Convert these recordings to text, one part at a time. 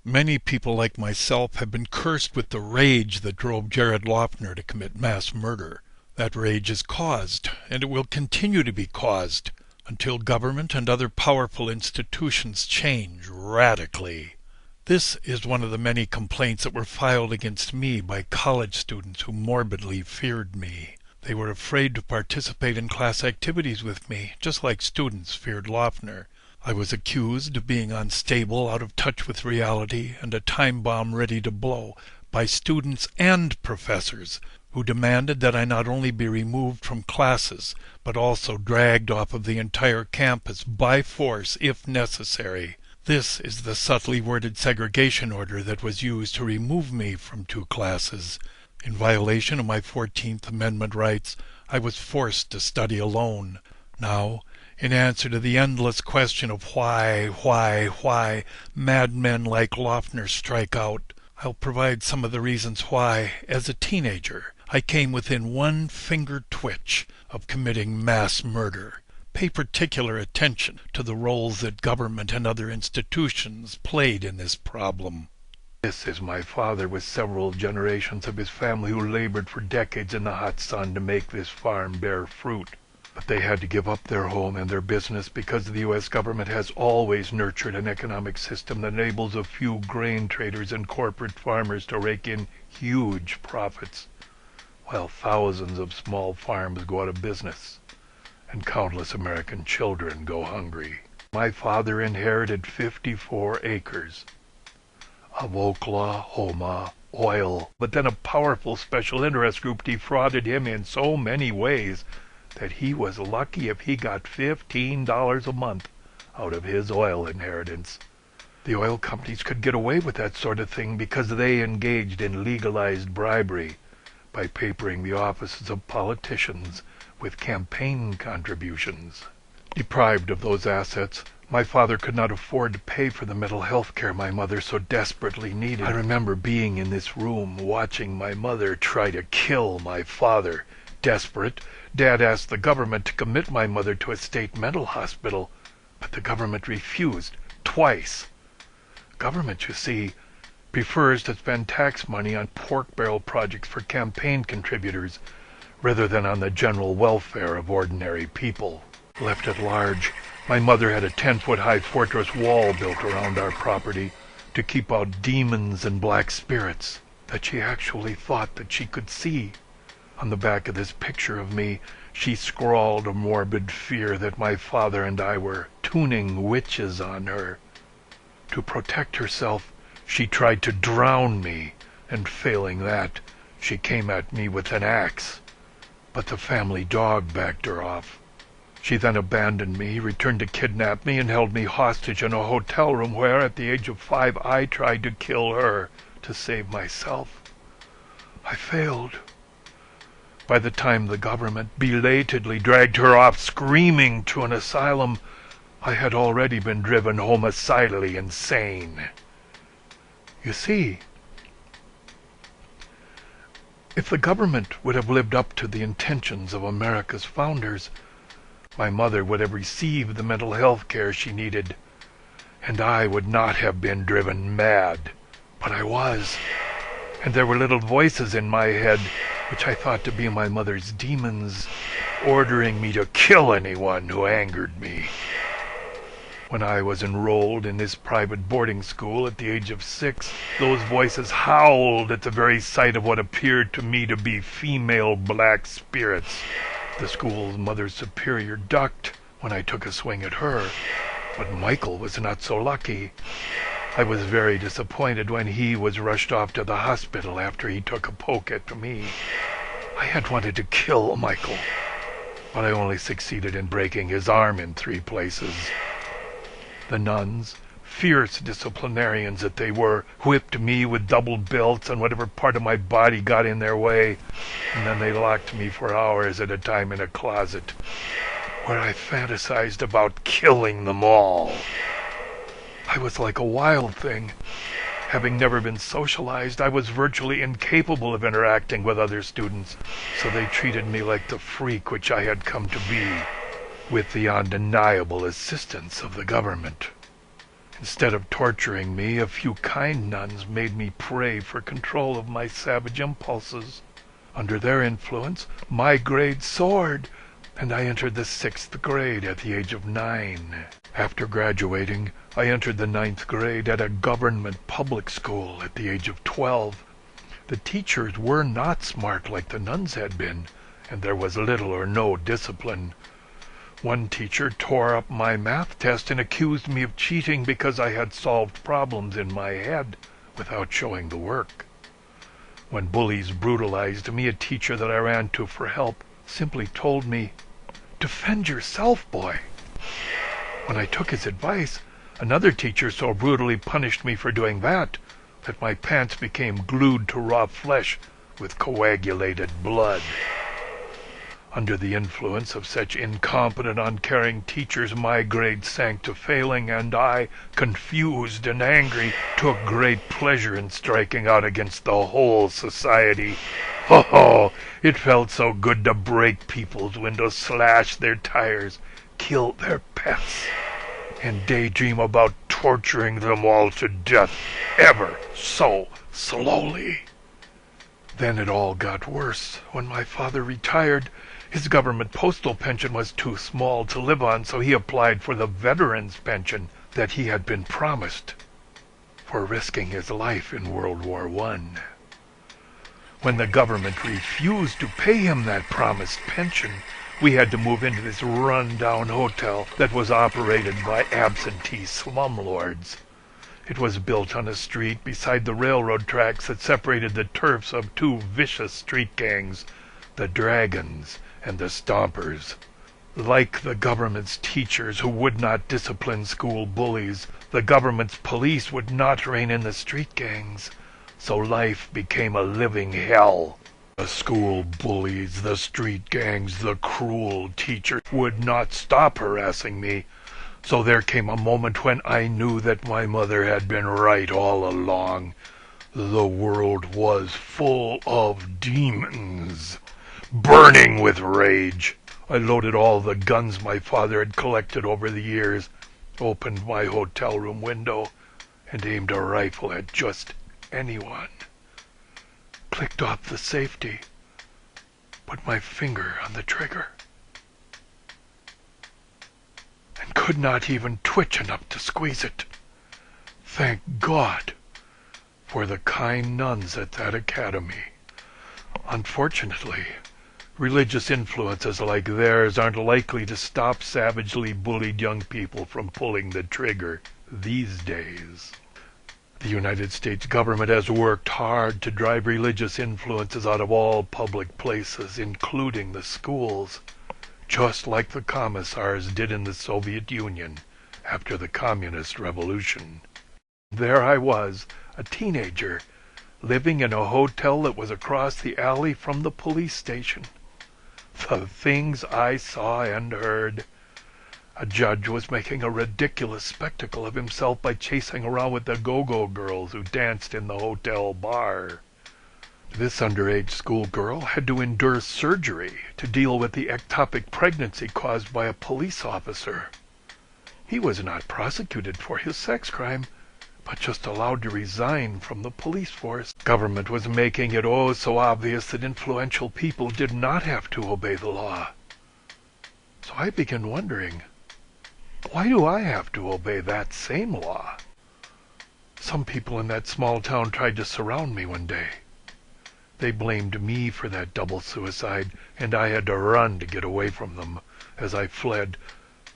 Many people like myself have been cursed with the rage that drove Jared Loughner to commit mass murder. That rage is caused, and it will continue to be caused, until government and other powerful institutions change radically. This is one of the many complaints that were filed against me by college students who morbidly feared me. They were afraid to participate in class activities with me, just like students feared Loughner. I was accused of being unstable, out of touch with reality, and a time bomb ready to blow by students and professors who demanded that I not only be removed from classes, but also dragged off of the entire campus by force if necessary. This is the subtly worded segregation order that was used to remove me from 2 classes. In violation of my 14th Amendment rights, I was forced to study alone. Now, in answer to the endless question of why madmen like Loughner strike out, I'll provide some of the reasons why, as a teenager, I came within one finger twitch of committing mass murder. Pay particular attention to the roles that government and other institutions played in this problem. This is my father with several generations of his family who labored for decades in the hot sun to make this farm bear fruit. But they had to give up their home and their business because the U.S. government has always nurtured an economic system that enables a few grain traders and corporate farmers to rake in huge profits, while thousands of small farms go out of business and countless American children go hungry. My father inherited 54 acres of Oklahoma oil, but then a powerful special interest group defrauded him in so many ways that he was lucky if he got $15 a month out of his oil inheritance. The oil companies could get away with that sort of thing because they engaged in legalized bribery by papering the offices of politicians with campaign contributions. Deprived of those assets, my father could not afford to pay for the mental health care my mother so desperately needed. I remember being in this room watching my mother try to kill my father. Desperate, Dad asked the government to commit my mother to a state mental hospital, but the government refused twice. Government, you see, prefers to spend tax money on pork barrel projects for campaign contributors rather than on the general welfare of ordinary people. Left at large, my mother had a 10-foot-high fortress wall built around our property to keep out demons and black spirits that she actually thought that she could see. On the back of this picture of me, she scrawled a morbid fear that my father and I were tuning witches on her. To protect herself, she tried to drown me, and failing that, she came at me with an axe. But the family dog backed her off. She then abandoned me, returned to kidnap me, and held me hostage in a hotel room where, at the age of 5, I tried to kill her to save myself. I failed. By the time the government belatedly dragged her off screaming to an asylum, I had already been driven homicidally insane. You see, if the government would have lived up to the intentions of America's founders, my mother would have received the mental health care she needed, and I would not have been driven mad. But I was, and there were little voices in my head which I thought to be my mother's demons, ordering me to kill anyone who angered me. When I was enrolled in this private boarding school at the age of 6, those voices howled at the very sight of what appeared to me to be female black spirits. The school's mother superior ducked when I took a swing at her, but Michael was not so lucky. I was very disappointed when he was rushed off to the hospital after he took a poke at me. I had wanted to kill Michael, but I only succeeded in breaking his arm in 3 places. The nuns, fierce disciplinarians that they were, whipped me with double belts on whatever part of my body got in their way, and then they locked me for hours at a time in a closet, where I fantasized about killing them all. I was like a wild thing. Having never been socialized, I was virtually incapable of interacting with other students, so they treated me like the freak which I had come to be, with the undeniable assistance of the government. Instead of torturing me, a few kind nuns made me pray for control of my savage impulses. Under their influence, my grade soared, and I entered the 6th grade at the age of 9. After graduating, I entered the 9th grade at a government public school at the age of 12. The teachers were not smart like the nuns had been, and there was little or no discipline. One teacher tore up my math test and accused me of cheating because I had solved problems in my head without showing the work. When bullies brutalized me, a teacher that I ran to for help simply told me, "Defend yourself, boy." When I took his advice, another teacher so brutally punished me for doing that my pants became glued to raw flesh with coagulated blood. Under the influence of such incompetent, uncaring teachers, my grade sank to failing, and I, confused and angry, took great pleasure in striking out against the whole society. Oh, it felt so good to break people's windows, slash their tires, kill their pets, and daydream about torturing them all to death ever so slowly. Then it all got worse. When my father retired, his government postal pension was too small to live on, so he applied for the veteran's pension that he had been promised for risking his life in World War I. When the government refused to pay him that promised pension, we had to move into this run-down hotel that was operated by absentee slumlords. It was built on a street beside the railroad tracks that separated the turfs of two vicious street gangs, the Dragons and the Stompers. Like the government's teachers who would not discipline school bullies, the government's police would not rein in the street gangs, so life became a living hell. The school bullies, the street gangs, the cruel teachers would not stop harassing me, so there came a moment when I knew that my mother had been right all along. The world was full of demons. Burning with rage, I loaded all the guns my father had collected over the years, opened my hotel room window, and aimed a rifle at just anyone. Clicked off the safety, put my finger on the trigger, and could not even twitch enough to squeeze it. Thank God for the kind nuns at that academy. Unfortunately, religious influences like theirs aren't likely to stop savagely bullied young people from pulling the trigger these days. The United States government has worked hard to drive religious influences out of all public places, including the schools, just like the commissars did in the Soviet Union after the Communist Revolution. There I was, a teenager, living in a hotel that was across the alley from the police station. The things I saw and heard. A judge was making a ridiculous spectacle of himself by chasing around with the go-go girls who danced in the hotel bar. This underage schoolgirl had to endure surgery to deal with the ectopic pregnancy caused by a police officer. He was not prosecuted for his sex crime, but just allowed to resign from the police force. Government was making it oh so obvious that influential people did not have to obey the law. So I began wondering, why do I have to obey that same law? Some people in that small town tried to surround me one day. They blamed me for that double suicide, and I had to run to get away from them. As I fled,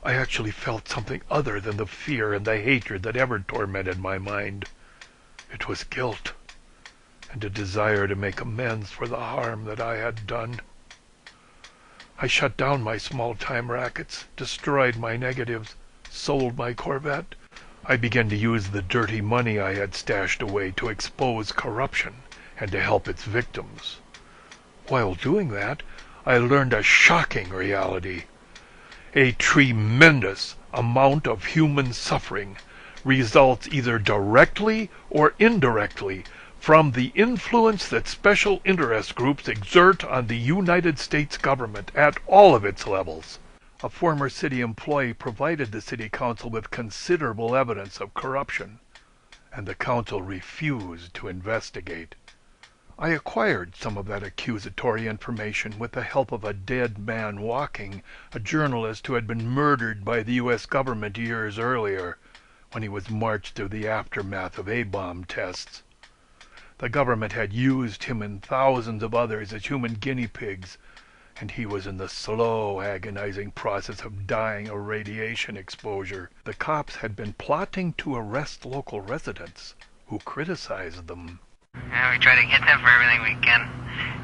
I actually felt something other than the fear and the hatred that ever tormented my mind. It was guilt, and a desire to make amends for the harm that I had done. I shut down my small-time rackets, destroyed my negatives, sold my Corvette. I began to use the dirty money I had stashed away to expose corruption and to help its victims. While doing that, I learned a shocking reality. A tremendous amount of human suffering results either directly or indirectly from the influence that special interest groups exert on the United States government at all of its levels. A former city employee provided the city council with considerable evidence of corruption, and the council refused to investigate. I acquired some of that accusatory information with the help of a dead man walking, a journalist who had been murdered by the U.S. government years earlier when he was marched through the aftermath of A-bomb tests. The government had used him and thousands of others as human guinea pigs, and he was in the slow, agonizing process of dying of radiation exposure. The cops had been plotting to arrest local residents who criticized them. Yeah, we try to get them for everything we can,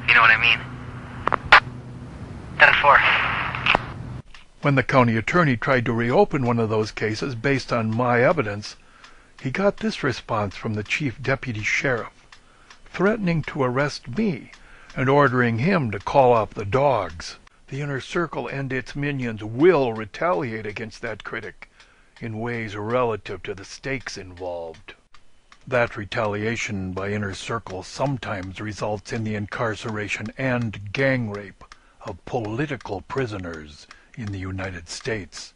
if you know what I mean. 10-4. When the county attorney tried to reopen one of those cases based on my evidence, he got this response from the chief deputy sheriff, threatening to arrest me and ordering him to call up the dogs. The inner circle and its minions will retaliate against that critic in ways relative to the stakes involved. That retaliation by inner circle sometimes results in the incarceration and gang rape of political prisoners in the United States.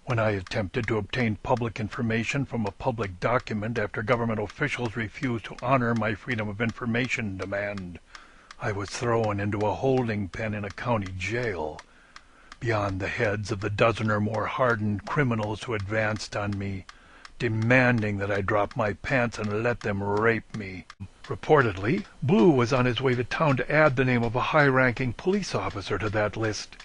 When I attempted to obtain public information from a public document after government officials refused to honor my freedom of information demand, I was thrown into a holding pen in a county jail, beyond the heads of the dozen or more hardened criminals who advanced on me, demanding that I drop my pants and let them rape me. Reportedly, Blue was on his way to town to add the name of a high-ranking police officer to that list,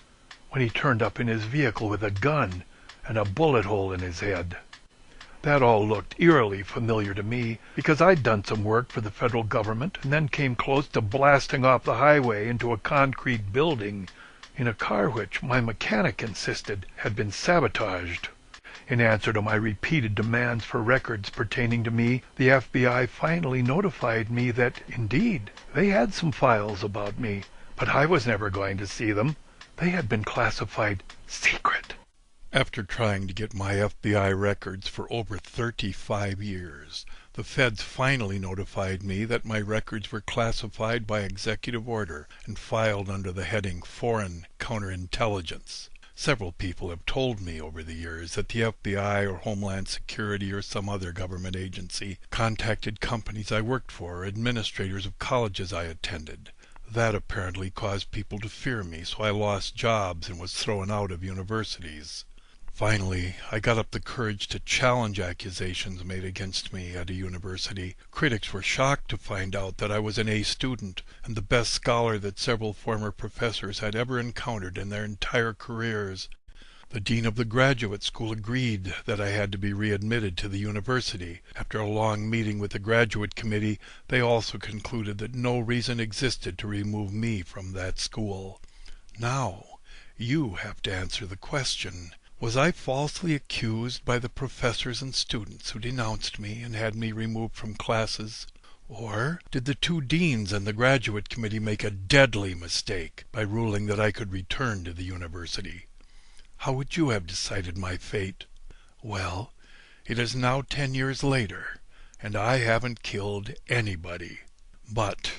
when he turned up in his vehicle with a gun and a bullet hole in his head. That all looked eerily familiar to me, because I'd done some work for the federal government and then came close to blasting off the highway into a concrete building in a car which my mechanic insisted had been sabotaged. In answer to my repeated demands for records pertaining to me, the FBI finally notified me that, indeed, they had some files about me, but I was never going to see them. They had been classified secret. After trying to get my FBI records for over 35 years, the feds finally notified me that my records were classified by executive order and filed under the heading Foreign Counterintelligence. Several people have told me over the years that the FBI or Homeland Security or some other government agency contacted companies I worked for or administrators of colleges I attended. That apparently caused people to fear me, so I lost jobs and was thrown out of universities. Finally, I got up the courage to challenge accusations made against me at a university. Critics were shocked to find out that I was an A student and the best scholar that several former professors had ever encountered in their entire careers. The dean of the graduate school agreed that I had to be readmitted to the university. After a long meeting with the graduate committee, they also concluded that no reason existed to remove me from that school. Now, you have to answer the question. Was I falsely accused by the professors and students who denounced me and had me removed from classes? Or did the two deans and the graduate committee make a deadly mistake by ruling that I could return to the university? How would you have decided my fate? Well, it is now 10 years later, and I haven't killed anybody. But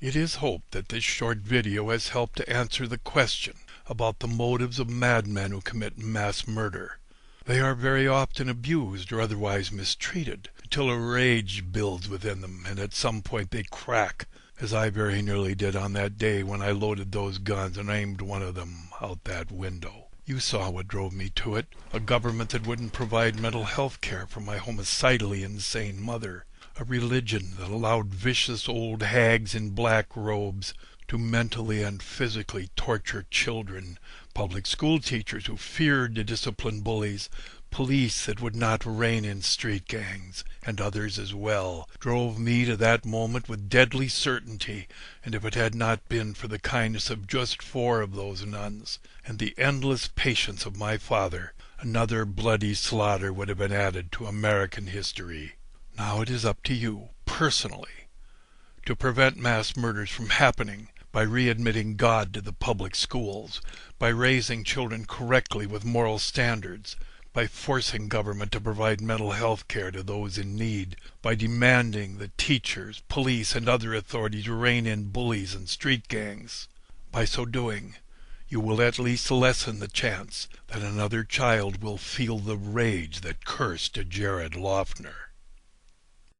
it is hoped that this short video has helped to answer the question about the motives of madmen who commit mass murder. They are very often abused or otherwise mistreated until a rage builds within them, and at some point they crack, as I very nearly did on that day when I loaded those guns and aimed one of them out that window. You saw what drove me to it, a government that wouldn't provide mental health care for my homicidally insane mother, a religion that allowed vicious old hags in black robes to mentally and physically torture children, public school teachers who feared to discipline bullies, police that would not rein in street gangs, and others as well, drove me to that moment with deadly certainty, and if it had not been for the kindness of just 4 of those nuns, and the endless patience of my father, another bloody slaughter would have been added to American history. Now it is up to you, personally, to prevent mass murders from happening, by readmitting God to the public schools, by raising children correctly with moral standards, by forcing government to provide mental health care to those in need, by demanding that teachers, police, and other authorities rein in bullies and street gangs. By so doing, you will at least lessen the chance that another child will feel the rage that cursed Jared Loughner.